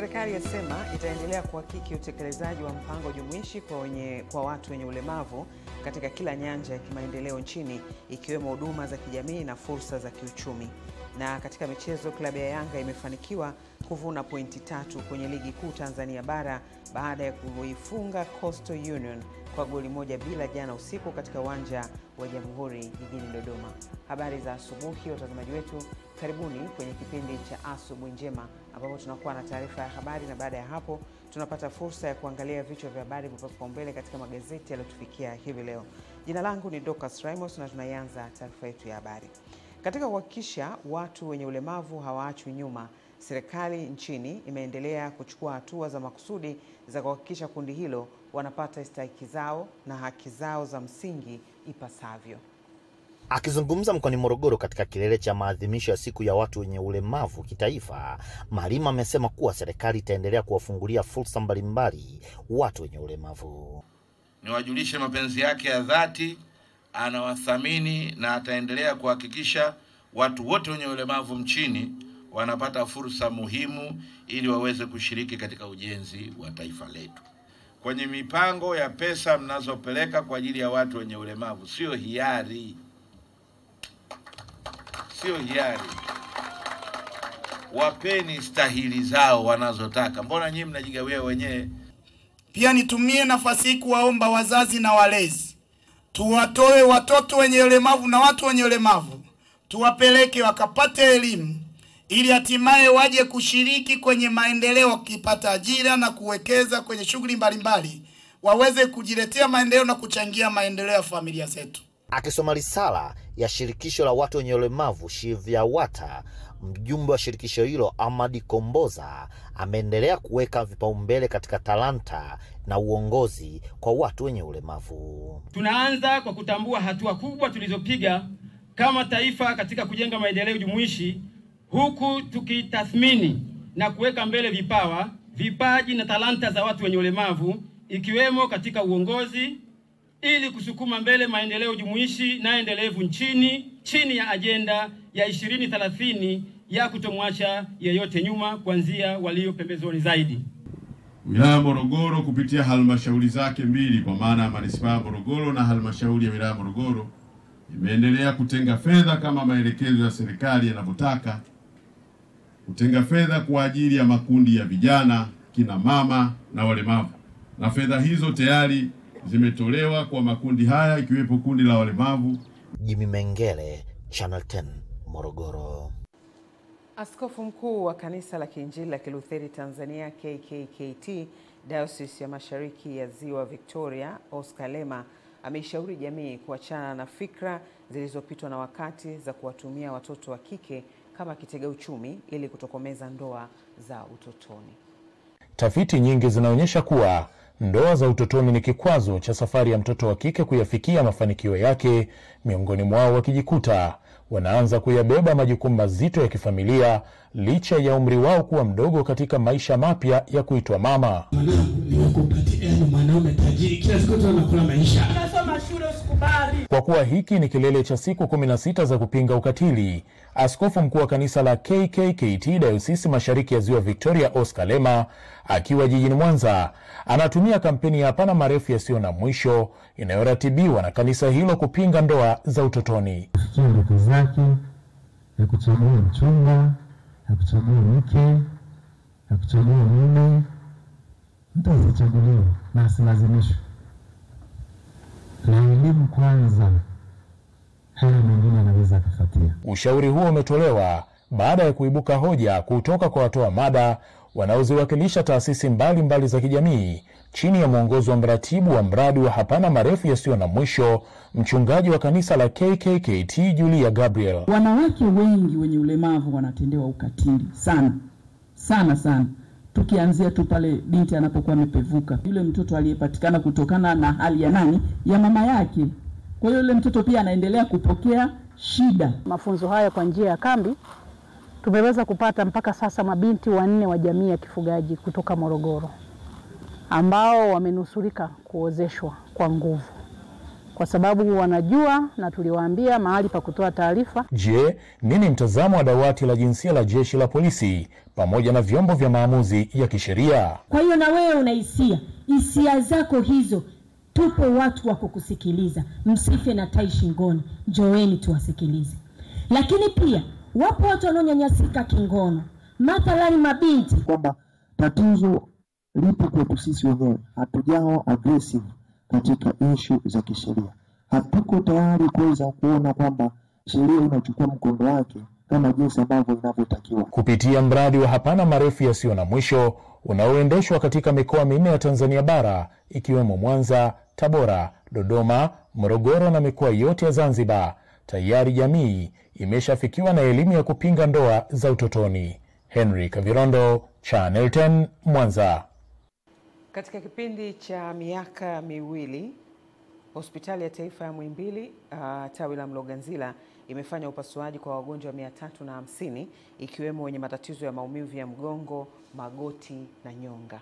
Serikali yasema itaendelea kuhakiki utekelezaji wa mpango jumuishi kwa watu wenye ulemavu katika kila nyanja ya kimaendeleo nchini, ikiwemo huduma za kijamii na fursa za kiuchumi. Na katika michezo, klabu ya Yanga imefanikiwa kuvuna pointi 3 kwenye ligi kuu Tanzania bara baada ya kuifunga Coastal Union kwa goli 1-0 jana usiku katika uwanja wa Jamhuri jijini Dodoma. Habari za asubuhi watazamaji wetu, karibuni kwenye kipindi cha Asubuhi Njema ambapo tunakuwa na taarifa ya habari, na baada ya hapo tunapata fursa ya kuangalia vichwa vya habari vilivyopangwa mbele katika magazeti yaliyotufikia hivi leo. Jina langu ni Dorcas Ramos na tunaanza taarifa yetu ya habari. Katika kuhakikisha watu wenye ulemavu hawaachwi nyuma, serikali nchini imeendelea kuchukua hatua za makusudi za kuhakikisha kundi hilo wanapata stahiki zao na haki zao za msingi ipasavyo. Akizungumza mkoani Morogoro katika kilele cha maadhimisho ya siku ya watu wenye ulemavu kitaifa, Malima amesema kuwa serikali itaendelea kuwafungulia fursa mbalimbali watu wenye ulemavu. Niwajulishe mapenzi yake ya dhati, anawathamini na ataendelea kuhakikisha watu wote wenye ulemavu nchini wanapata fursa muhimu ili waweze kushiriki katika ujenzi wa taifa letu. Kwenye mipango ya pesa mnazopeleka kwa ajili ya watu wenye ulemavu, sio hiari. Sio hiari. Wapeni stahili zao wanazotaka. Mbona nyinyi mnajigawia wenyewe? Pia nitumie nafasi hii kuwaomba wazazi na walezi, tuwatoe watoto wenye ulemavu na watu wenye ulemavu, tuwapeleke wakapate elimu ili hatimaye waje kushiriki kwenye maendeleo, wakipata ajira na kuwekeza kwenye shughuli mbalimbali, waweze kujiletea maendeleo na kuchangia maendeleo ya familia zetu. Akisoma risala ya shirikisho la watu wenye ulemavu SHIVYAWATA, mjumbe wa shirikisho hilo Ahmadi Komboza ameendelea kuweka vipaumbele katika talanta na uongozi kwa watu wenye ulemavu. Tunaanza kwa kutambua hatua kubwa tulizopiga kama taifa katika kujenga maendeleo jumuishi, huku tukitathmini na kuweka mbele vipawa, vipaji na talanta za watu wenye ulemavu, ikiwemo katika uongozi, ili kusukuma mbele maendeleo jumuishi na endelevu nchini chini ya ajenda ya 2030 ya kutomwacha yeyote nyuma, kuanzia walio pembezoni zaidi. Wilaya ya Morogoro kupitia halmashauri zake mbili, kwa maana ya manispaa ya Morogoro na halmashauri ya wilaya ya Morogoro, imeendelea kutenga fedha kama maelekezo ya serikali yanavyotaka, kutenga fedha kwa ajili ya makundi ya vijana, kina mama na walemavu. Na fedha hizo tayari zimetolewa kwa makundi haya ikiwepo kundi la walemavu. Jimmy Mengele, Channel 10, Morogoro. Askofu mkuu wa kanisa la Kiinjili la Kilutheri Tanzania KKKT Diocese ya Mashariki ya Ziwa Victoria, Oscar Lema, ameishauri jamii kuachana na fikra zilizopitwa na wakati za kuwatumia watoto wa kike kama kitega uchumi ili kutokomeza ndoa za utotoni. Tafiti nyingi zinaonyesha kuwa ndoa za utotoni ni kikwazo cha safari ya mtoto wa kike kuyafikia mafanikio yake, miongoni mwao wakijikuta wanaanza kuyabeba majukumu mazito ya kifamilia licha ya umri wao kuwa mdogo katika maisha mapya ya kuitwa mama. Kwa kuwa hiki ni kilele cha siku 16 za kupinga ukatili, askofu mkuu wa kanisa la KKKT Diocese Mashariki ya Ziwa Victoria Oscar Lema akiwa jijini Mwanza anatumia kampeni ya Hapana Marefu Yasiyo na Mwisho inayoratibiwa na kanisa hilo kupinga ndoa za utotoni. Ndoto zake ya kuchagua mchumba, ya kuchagua mke, ya kuchagua mume, mtu asichaguliwe na asilazimishwe. Na elimu kwanza, haya mengine anaweza kufuatia. Ushauri huo umetolewa baada ya kuibuka hoja kutoka kwa watoa mada wanaoziwakilisha taasisi mbalimbali za kijamii chini ya mwongozo wa mratibu wa mradi wa Hapana Marefu Yasiyo na Mwisho, mchungaji wa kanisa la KKKT Julia Gabriel. Wanawake wengi wenye ulemavu wanatendewa ukatili sana sana sana, tukianzia tu pale binti anapokuwa amepevuka, yule mtoto aliyepatikana kutokana na hali ya mama yake. Kwa hiyo yule mtoto pia anaendelea kupokea shida. Mafunzo haya kwa njia ya kambi tumeweza kupata mpaka sasa mabinti 4 wa jamii ya kifugaji kutoka Morogoro ambao wamenusurika kuozeshwa kwa nguvu. kwa sababu wanajua na tuliwaambia mahali pa kutoa taarifa. Je, nini mtazamo wa dawati la jinsia la Jeshi la Polisi pamoja na vyombo vya maamuzi ya kisheria? Kwa hiyo na wewe una hisia zako hizo, tupo watu wa kukusikiliza. Msife na tai shingoni, njoeni tuwasikilize. Lakini pia wapo watu wanaonyanyasika kingono, mathalani mabinti. Kwamba tatizo lipo kwetu sisi wenyewe, hatujawa aggressive katika issue za kisheria. Hatuko tayari kuweza kuona kwamba sheria inachukua mkondo wake kama jinsi ambavyo inavyotakiwa. Kupitia mradi wa Hapana Marefu Yasiyo na Mwisho unaoendeshwa katika mikoa minne ya Tanzania bara ikiwemo Mwanza, Tabora, Dodoma, Morogoro na mikoa yote ya Zanzibar, tayari jamii imeshafikiwa na elimu ya kupinga ndoa za utotoni. Henry Kavirondo, Channel 10, Mwanza. Katika kipindi cha miaka miwili, Hospitali ya Taifa ya Muhimbili tawi la Mloganzila imefanya upasuaji kwa wagonjwa 350 ikiwemo wenye matatizo ya maumivu ya mgongo, magoti na nyonga.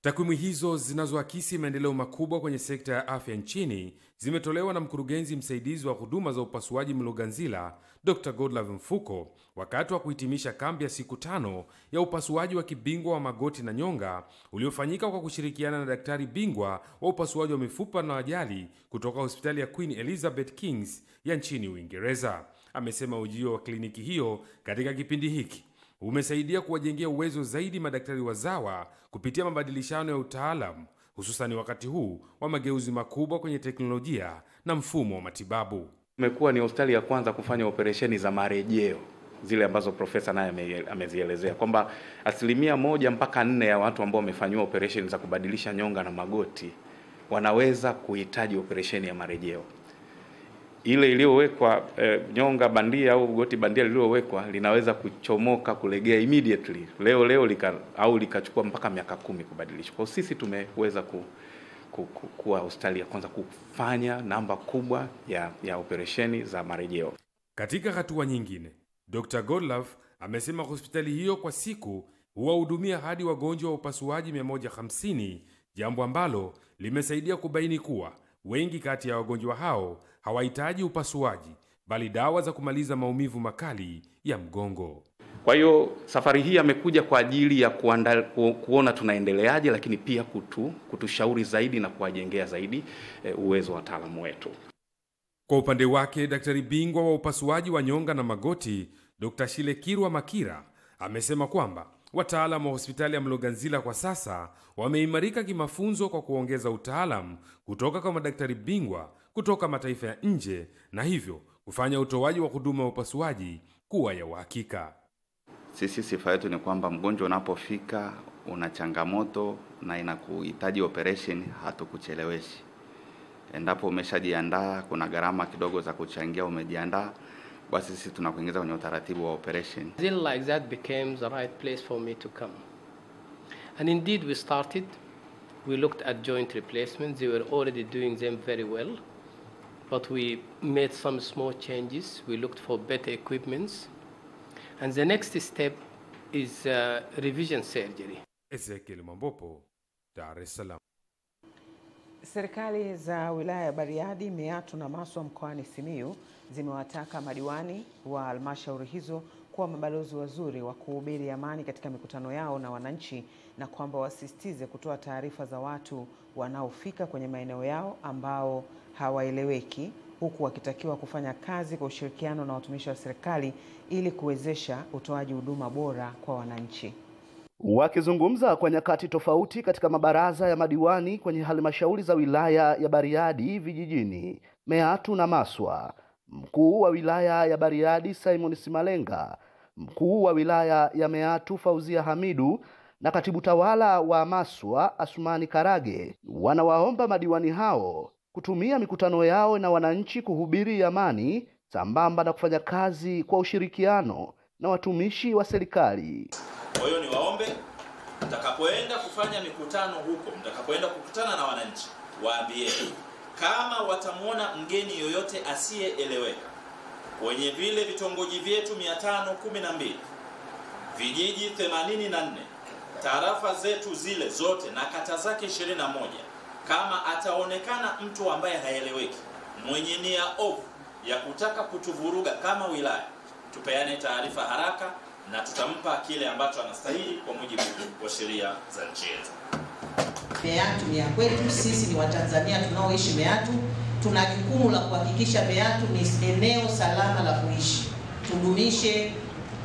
Takwimu hizo zinazoakisi maendeleo makubwa kwenye sekta ya afya nchini zimetolewa na mkurugenzi msaidizi wa huduma za upasuaji Mloganzila, Dr. Godlove Mfuko, wakati wa kuhitimisha kambi ya siku 5 ya upasuaji wa kibingwa wa magoti na nyonga uliofanyika kwa kushirikiana na daktari bingwa wa upasuaji wa mifupa na ajali kutoka hospitali ya Queen Elizabeth Kings ya nchini Uingereza. Amesema ujio wa kliniki hiyo katika kipindi hiki umesaidia kuwajengea uwezo zaidi madaktari wazawa kupitia mabadilishano ya utaalamu, hususani wakati huu wa mageuzi makubwa kwenye teknolojia na mfumo wa matibabu. Tumekuwa ni hospitali ya kwanza kufanya operesheni za marejeo, zile ambazo profesa naye amezielezea kwamba 1% mpaka 4% ya watu ambao wamefanywa operesheni za kubadilisha nyonga na magoti wanaweza kuhitaji operesheni ya marejeo. Ile iliyowekwa nyonga bandia au goti bandia lililowekwa linaweza kuchomoka, kulegea immediately leo likachukua mpaka miaka 10 kubadilishwa. Kwa sisi tumeweza kuwa hospitali ya kwanza kufanya namba kubwa ya operesheni za marejeo. Katika hatua nyingine, Dr. Godlove amesema hospitali hiyo kwa siku huwahudumia hadi wagonjwa wa upasuaji 150, jambo ambalo limesaidia kubaini kuwa wengi kati ya wagonjwa hao hawahitaji upasuaji bali dawa za kumaliza maumivu makali ya mgongo. Kwa hiyo safari hii amekuja kwa ajili ya kuona tunaendeleaje, lakini pia kutushauri zaidi na kuwajengea zaidi uwezo wa wataalamu wetu. Kwa upande wake, daktari bingwa wa upasuaji wa nyonga na magoti, Dr. Shilekirwa Makira, amesema kwamba wataalamu wa hospitali ya Mloganzila kwa sasa wameimarika kimafunzo kwa kuongeza utaalamu kutoka kwa madaktari bingwa kutoka mataifa ya nje na hivyo kufanya utoaji wa huduma wa upasuaji kuwa ya uhakika. Sisi sifa yetu ni kwamba mgonjwa unapofika una changamoto na inakuhitaji operation, hatukucheleweshi. Endapo umeshajiandaa, kuna gharama kidogo za kuchangia, umejiandaa, basi sisi tunakuingiza kwenye utaratibu wa operation. Like that became the right place for me to come. And indeed we started. We looked at joint replacements. They were already doing them very well. But we made some small changes. We looked for better equipments. And the next step is revision surgery. Ezekiel Mambopo, Dar es Salaam. Serikali za wilaya ya Bariadi, Meatu na Maswa mkoani Simiyu zimewataka madiwani wa halmashauri hizo kuwa mabalozi wazuri wa kuhubiri amani katika mikutano yao na wananchi, na kwamba wasisitize kutoa taarifa za watu wanaofika kwenye maeneo yao ambao hawaeleweki, huku wakitakiwa kufanya kazi kwa ushirikiano na watumishi wa serikali ili kuwezesha utoaji huduma bora kwa wananchi. Wakizungumza kwa nyakati tofauti katika mabaraza ya madiwani kwenye halmashauri za wilaya ya Bariadi vijijini, Meatu na Maswa, mkuu wa wilaya ya Bariadi Simon Simalenga, mkuu wa wilaya ya Meatu Fauzia Hamidu na katibu tawala wa Maswa Asmani Karage wanawaomba madiwani hao kutumia mikutano yao na wananchi kuhubiri amani sambamba na kufanya kazi kwa ushirikiano na watumishi wa serikali. Kwa hiyo niwaombe, mtakapoenda kufanya mikutano huko, mtakapoenda kukutana na wananchi, waambieni kama watamuona mgeni yoyote asiyeeleweka kwenye vile vitongoji vyetu 512, vijiji 84, tarafa zetu zile zote na kata zake 21, Kama ataonekana mtu ambaye haeleweki, mwenye nia ovu ya kutaka kutuvuruga kama wilaya, tupeane taarifa haraka na tutampa kile ambacho anastahili kwa mujibu wa sheria za nchi yetu. Meatu ni ya kwetu, sisi ni Watanzania tunaoishi Meatu. Tuna jukumu la kuhakikisha Meatu ni eneo salama la kuishi. Tudumishe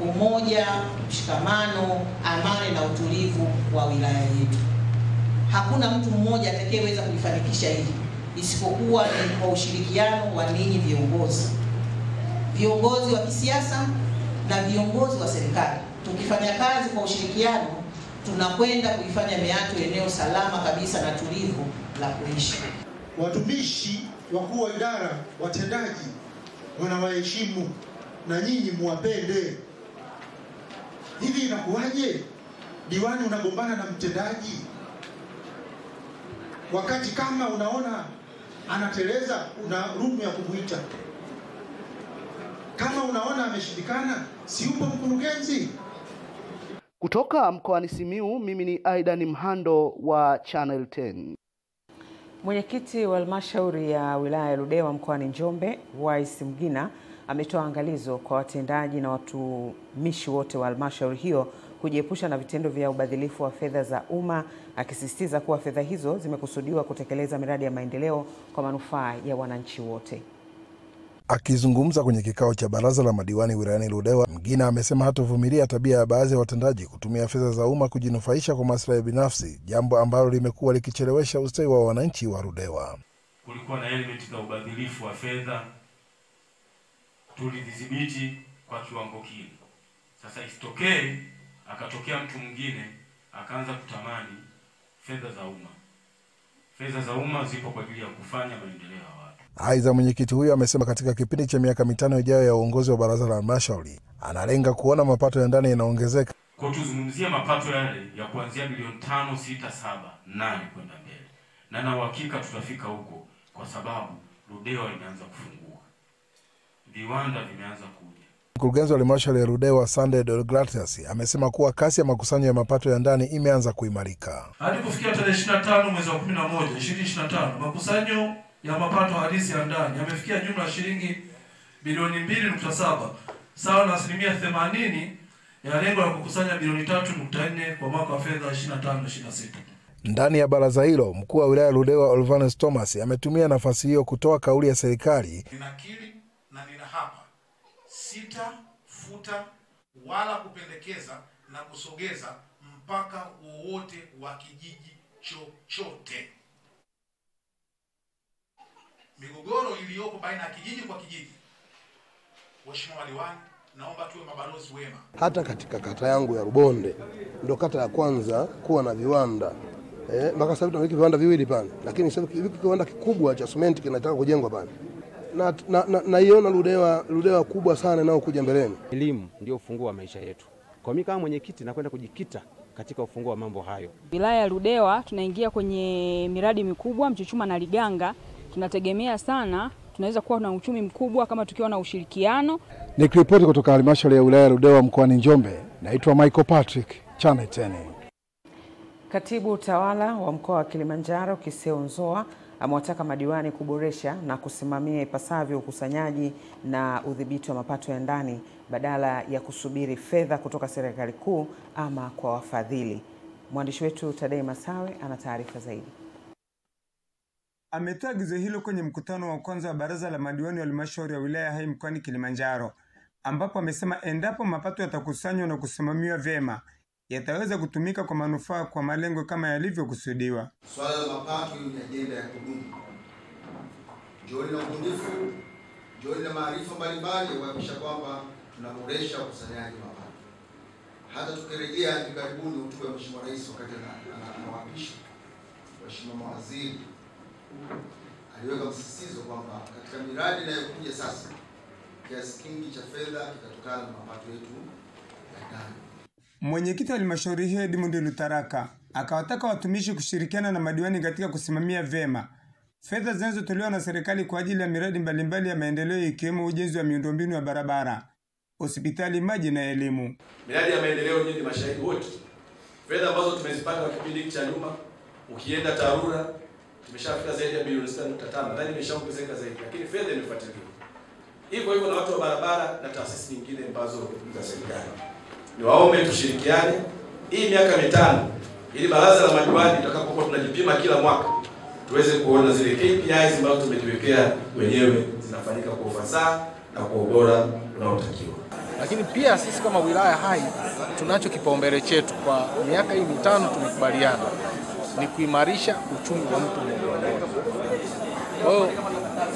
umoja, mshikamano, amani na utulivu wa wilaya yetu. Hakuna mtu mmoja atakayeweza kulifanikisha hili isipokuwa ni kwa ushirikiano wa ninyi viongozi wa kisiasa na viongozi wa serikali. Tukifanya kazi kwa ushirikiano, tunakwenda kuifanya Meatu eneo salama kabisa na tulivu la kuishi. Watumishi, wakuu wa idara, watendaji wanawaheshimu na nyinyi muwapende. Hivi inakuwaje diwani unagombana na mtendaji? Wakati kama unaona anateleza, una rumu ya kumuita. Kama unaona ameshindikana, si upo mkurugenzi? Kutoka mkoani Simiyu, mimi ni Aidan Mhando wa Channel 10. Mwenyekiti wa halmashauri ya wilaya ya Ludewa mkoani Njombe, Wise Mgina, ametoa angalizo kwa watendaji na watumishi wote wa halmashauri hiyo kujiepusha na vitendo vya ubadhilifu wa fedha za umma, akisisitiza kuwa fedha hizo zimekusudiwa kutekeleza miradi ya maendeleo kwa manufaa ya wananchi wote. Akizungumza kwenye kikao cha baraza la madiwani wilayani Ludewa, Mgina amesema hatovumilia tabia ya baadhi ya watendaji kutumia fedha za umma kujinufaisha kwa maslahi binafsi, jambo ambalo limekuwa likichelewesha ustawi wa wananchi wa Ludewa. Kulikuwa na element za ubadhilifu wa fedha, tulidhibiti kwa kiwango kile. Sasa isitokee akatokea mtu mwingine akaanza kutamani fedha za umma. Fedha za umma zipo kwa ajili ya kufanya maendeleo ya watu. Aidha, mwenyekiti huyo amesema katika kipindi cha miaka 5 ijayo ya uongozi wa baraza la halmashauri analenga kuona mapato ya ndani yanaongezeka. Kwa tuzungumzia mapato yale ya kuanzia milioni 5, 6, 7, 8 kwenda mbele. Na uhakika tutafika huko kwa sababu Ludewa imeanza kufungua. Viwanda vimeanza kuja. Mkurugenzi wa halmashauri ya Ludewa, Sunday Deogratias, amesema kuwa kasi ya makusanyo ya mapato ya ndani imeanza kuimarika. Hadi kufikia tarehe 25 mwezi wa 11, 2025, makusanyo ya mapato halisi ya ndani yamefikia jumla ya shilingi bilioni 2.7, sawa na 80% ya lengo la kukusanya bilioni 3.4 kwa mwaka wa fedha 25/26. Ndani ya baraza hilo, mkuu wa wilaya Ludewa Olvanus Thomas ametumia nafasi hiyo kutoa kauli ya serikali. Ninakiri na ninahapa sitafuta wala kupendekeza na kusogeza mpaka wowote wa kijiji chochote. Migogoro iliyopo baina ya kijiji kwa kijiji, Mheshimiwa Diwani, naomba tuwe mabalozi wema. Hata katika kata yangu ya Rubonde, ndio kata ya kwanza kuwa na viwanda. Mpaka sasa tunaweka viwanda viwili pale, lakini sasa kiwanda kikubwa cha cement kinataka kujengwa pale. Na iona Ludewa kubwa sana nao kuja mbeleni. Elimu ndio ufunguo wa maisha yetu. Kwa mimi kama mwenyekiti nakwenda kujikita katika ufunguo wa mambo hayo. Wilaya ya Ludewa tunaingia kwenye miradi mikubwa Mchuchuma na Liganga. Tunategemea sana tunaweza kuwa na uchumi mkubwa kama tukiwa na ushirikiano. Nikiripoti kutoka halmashauri ya wilaya ya Ludewa mkoani Njombe, naitwa Michael Patrick, Channel 10. Katibu utawala wa mkoa wa Kilimanjaro Kiseo Nzoa amewataka madiwani kuboresha na kusimamia ipasavyo ukusanyaji na udhibiti wa mapato ya ndani badala ya kusubiri fedha kutoka serikali kuu ama kwa wafadhili. Mwandishi wetu Tadei Masawe ana taarifa zaidi. Ametoa agizo hilo kwenye mkutano wa kwanza wa baraza la madiwani wa halmashauri ya wilaya hai mkoani Kilimanjaro, ambapo amesema endapo mapato yatakusanywa na kusimamiwa vyema yataweza kutumika kwa manufaa kwa malengo kama yalivyokusudiwa. Swala la mapato ni ajenda ya kudumu. Jioni na ubunifu, jioni na maarifa mbalimbali kuhakikisha kwamba tunaboresha ukusanyaji mapato. Hata tukirejea hivi karibuni hotuba ya Mheshimiwa Rais wakati anawapisha Mheshimiwa mawaziri, aliweka msisitizo kwamba katika miradi inayokuja sasa kiasi kingi cha fedha kitatokana na mapato yetu ya ndani. Mwenyekiti wa halmashauri hiyo Edmund Lutaraka akawataka watumishi kushirikiana na madiwani katika kusimamia vyema fedha zinazotolewa na serikali kwa ajili ya miradi mbalimbali ya maendeleo ikiwemo ujenzi wa miundombinu ya barabara, hospitali, maji na elimu. Miradi ya maendeleo nyingi mashahidi wote. Fedha ambazo tumezipata kwa kipindi cha nyuma, ukienda TARURA, tumeshafika zaidi ya bilioni 6.5, nadhani imeshaongezeka zaidi, lakini fedha imefuatiliwa. Hivyo hivyo na watu wa barabara na taasisi nyingine ambazo za serikali. Niwaombe tushirikiane hii miaka mitano ili baraza la madiwani tutakapokuwa tunajipima kila mwaka tuweze kuona zile KPIs ambazo tumejiwekea wenyewe zinafanyika kwa ufasaha na kwa ubora unaotakiwa. Lakini pia sisi kama wilaya Hai tunacho kipaumbele chetu kwa miaka hii mitano tumekubaliana ni kuimarisha uchumi wa mtu mmoja. Kwa hiyo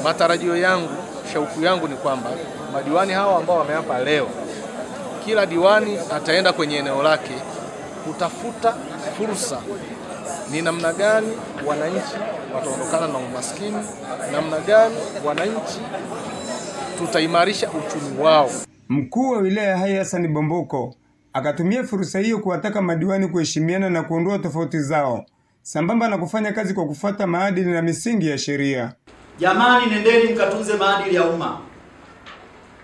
matarajio yangu, shauku yangu ni kwamba madiwani hawa ambao wameapa leo, kila diwani ataenda kwenye eneo lake kutafuta fursa ni namna gani wananchi wataondokana na umaskini, namna gani wananchi tutaimarisha uchumi wao. Mkuu wa wilaya Hai Hassan Bomboko akatumia fursa hiyo kuwataka madiwani kuheshimiana na kuondoa tofauti zao, sambamba na kufanya kazi kwa kufuata maadili na misingi ya sheria. Jamani, nendeni mkatunze maadili ya umma.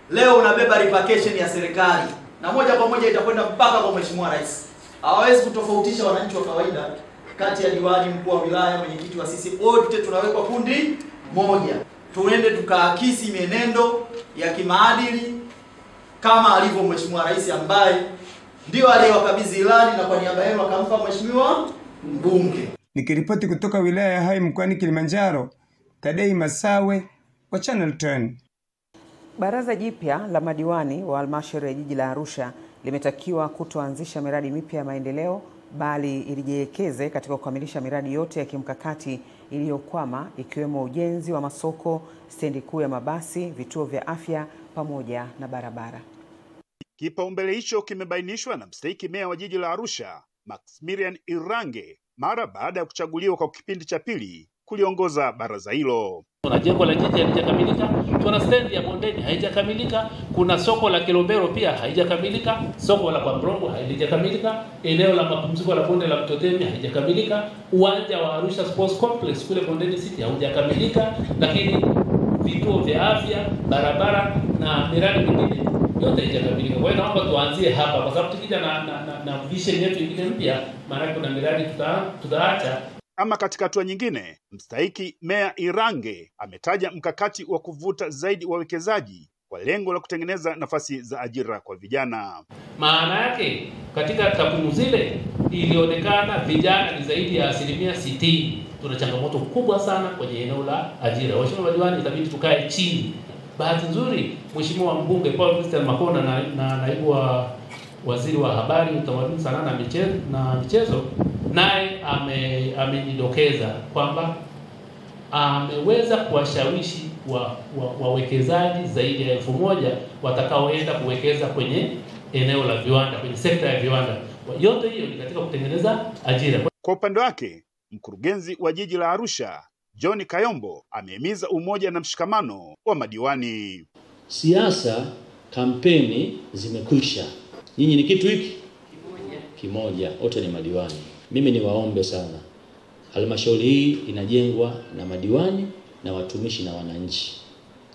Leo unabeba repercussion ya serikali na moja kwa moja itakwenda mpaka kwa Mheshimiwa Rais. Hawawezi kutofautisha wananchi wa kawaida kati ya diwani, mkuu wa wilaya, mwenyekiti wa sisi, wote tunawekwa kundi moja. Tuende tukaakisi mienendo ya kimaadili kama alivyo Mheshimiwa Rais ambaye ndio aliyewakabidhi ilani na kwa niaba yenu akampa Mheshimiwa mbunge. Nikiripoti kutoka wilaya ya Hai mkoani Kilimanjaro, Tadei Masawe wa Channel 10. Baraza jipya la madiwani wa halmashauri ya jiji la Arusha limetakiwa kutoanzisha miradi mipya ya maendeleo bali ilijielekeze katika kukamilisha miradi yote ya kimkakati iliyokwama, ikiwemo ujenzi wa masoko, stendi kuu ya mabasi, vituo vya afya pamoja na barabara. Kipaumbele hicho kimebainishwa na mstahiki meya wa jiji la Arusha, Maximilian Irange, mara baada ya kuchaguliwa kwa kipindi cha pili kuliongoza baraza hilo. Kuna jengo la jiji halijakamilika, kuna stendi ya bondeni haijakamilika, kuna soko la Kilombero pia haijakamilika, soko la Kwambrongo halijakamilika, eneo la mapumziko la bonde la Mtotemi haijakamilika, uwanja wa Arusha Sports Complex kule Bondeni City haujakamilika, lakini vituo vya afya, barabara na miradi mingine yote haijakamilika. Kwa hiyo naomba tuanzie hapa kwa sababu tukija na vision yetu ingine mpya, maana kuna miradi tutaacha. Ama katika hatua nyingine, mstahiki meya Irange ametaja mkakati wa kuvuta zaidi wawekezaji kwa lengo la kutengeneza nafasi za ajira kwa vijana. Maana yake katika takwimu zile ilionekana vijana ni zaidi ya 60%. Tuna changamoto kubwa sana kwenye eneo la ajira. Waheshimiwa madiwani, itabidi tukae chini. Bahati nzuri Mheshimiwa mbunge Paul Christian Makonda na naibu wa waziri wa habari, utamaduni, sanaa na michezo naye amenidokeza kwamba ameweza kuwashawishi wawekezaji zaidi ya 1000 watakaoenda kuwekeza kwenye eneo la viwanda, kwenye sekta ya viwanda. Yote hiyo ni katika kutengeneza ajira. Kwa upande wake, mkurugenzi wa jiji la Arusha, John Kayombo, amehimiza umoja na mshikamano wa madiwani. Siasa, kampeni zimekwisha. Nyinyi ni kitu hiki kimoja, wote ni madiwani. Mimi niwaombe sana, halmashauri hii inajengwa na madiwani na watumishi na wananchi.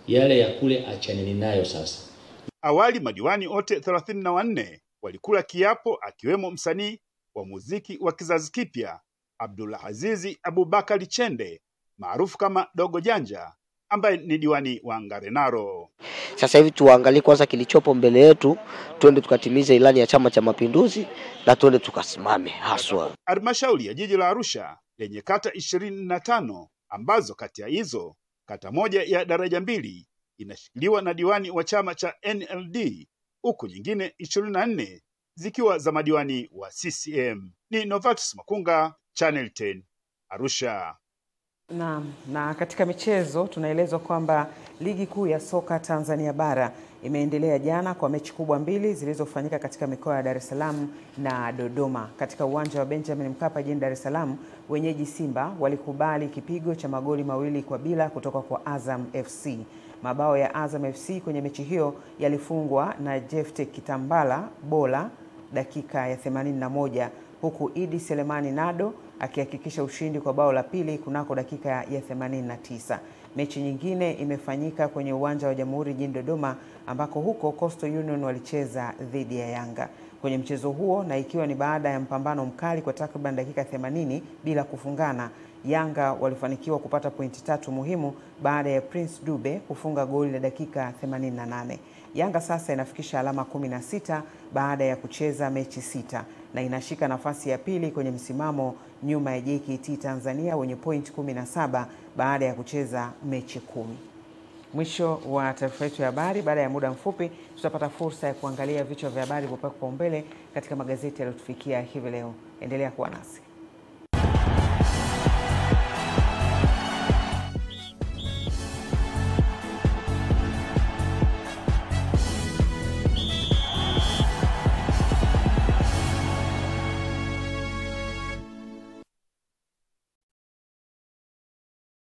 Yale ya kule achaneni nayo sasa. Awali madiwani wote 34 walikula kiapo, akiwemo msanii wa muziki wa kizazi kipya Abdullah Azizi Abubakari Chende maarufu kama Dogo Janja, ambaye ni diwani wa Ngarenaro. Sasa hivi tuangalie kwanza kilichopo mbele yetu, tuende tukatimize ilani ya Chama cha Mapinduzi na tuende tukasimame haswa. Halmashauri ya jiji la Arusha lenye kata 25 ambazo kati ya hizo kata moja ya daraja 2 inashikiliwa na diwani wa chama cha NLD, huku nyingine 24 zikiwa za madiwani wa CCM. Ni Novatus Makunga, Channel 10, Arusha. Na katika michezo tunaelezwa kwamba ligi kuu ya soka Tanzania bara imeendelea jana kwa mechi kubwa 2 zilizofanyika katika mikoa ya Dar es Salaam na Dodoma. Katika uwanja wa Benjamin Mkapa jijini Dar es Salaam, wenyeji Simba walikubali kipigo cha magoli 2-0 kutoka kwa Azam FC. Mabao ya Azam FC kwenye mechi hiyo yalifungwa na Jefte Kitambala Bola dakika ya 81, huku Idi Selemani Nado akihakikisha ushindi kwa bao la pili kunako dakika ya 89. Mechi nyingine imefanyika kwenye uwanja wa Jamhuri jijini Dodoma, ambako huko Coastal Union walicheza dhidi ya Yanga. Kwenye mchezo huo, na ikiwa ni baada ya mpambano mkali kwa takriban dakika 80 bila kufungana, Yanga walifanikiwa kupata pointi 3 muhimu baada ya Prince Dube kufunga goli la dakika 88. Yanga sasa inafikisha alama 16 baada ya kucheza mechi 6 na inashika nafasi ya pili kwenye msimamo nyuma ya JKT Tanzania wenye pointi 17 baada ya kucheza mechi 10. Mwisho wa taarifa yetu ya habari. Baada ya muda mfupi tutapata fursa ya kuangalia vichwa vya habari vilivyopakwa kipaumbele katika magazeti yaliyotufikia hivi leo. Endelea kuwa nasi.